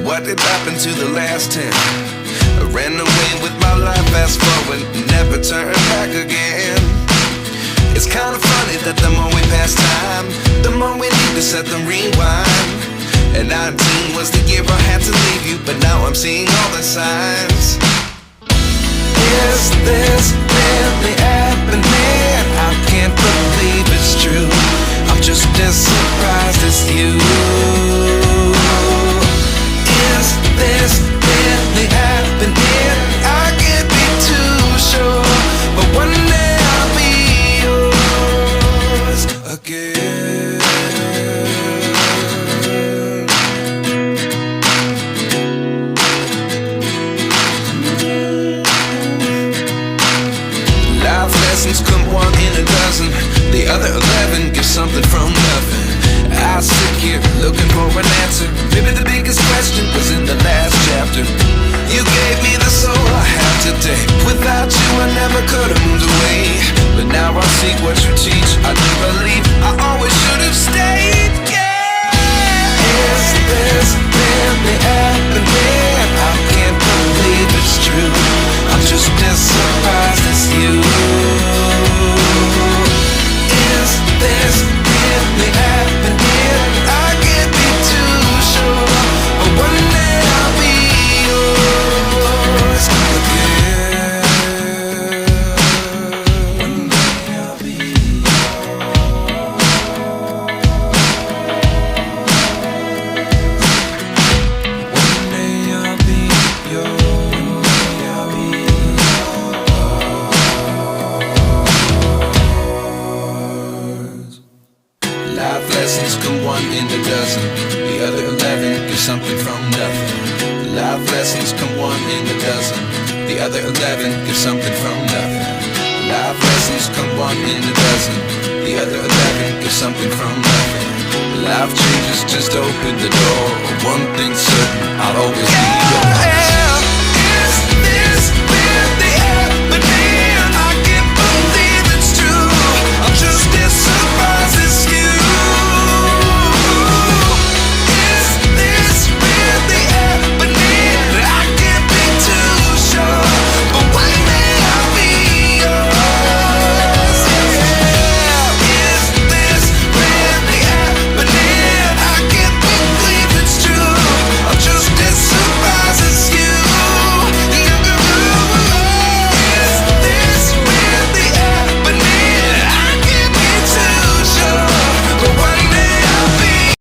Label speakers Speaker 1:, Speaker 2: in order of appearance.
Speaker 1: what did happen to the last 10? I ran away with my life, fast forward, never turn back again. It's kind of funny that the more we pass time, the more we need to set them rewind. And 19 was the year I had to leave you, but now I'm seeing all the signs. Is this really happening? I can't believe it's true. I'm just as surprised as you. Is this really happening? I can't be too sure, but one day I'll be yours again. Life lessons come one in a dozen. The other 11 give something from nothing. I sit here looking for an answer. Maybe the biggest question was in the last chapter. You gave me the soul I have today. Without you I never could have moved away. But now I see what you teach. I do believe I always should have stayed. Yeah. Is this really happening? I can't believe it's true. I'm just as surprised as you. Is this really happening? I can't be too sure, but one day I'll be yours again. One day I'll be yours. One day I'll be yours. One day I'll be yours. Life lessons come one in a dozen. The other 11 give something from nothing. Life lessons come one in a dozen. The other 11 give something from nothing. Life lessons come one in a dozen. The other 11 give something from nothing. Life changes, just open the door. One thing's certain, I'll always be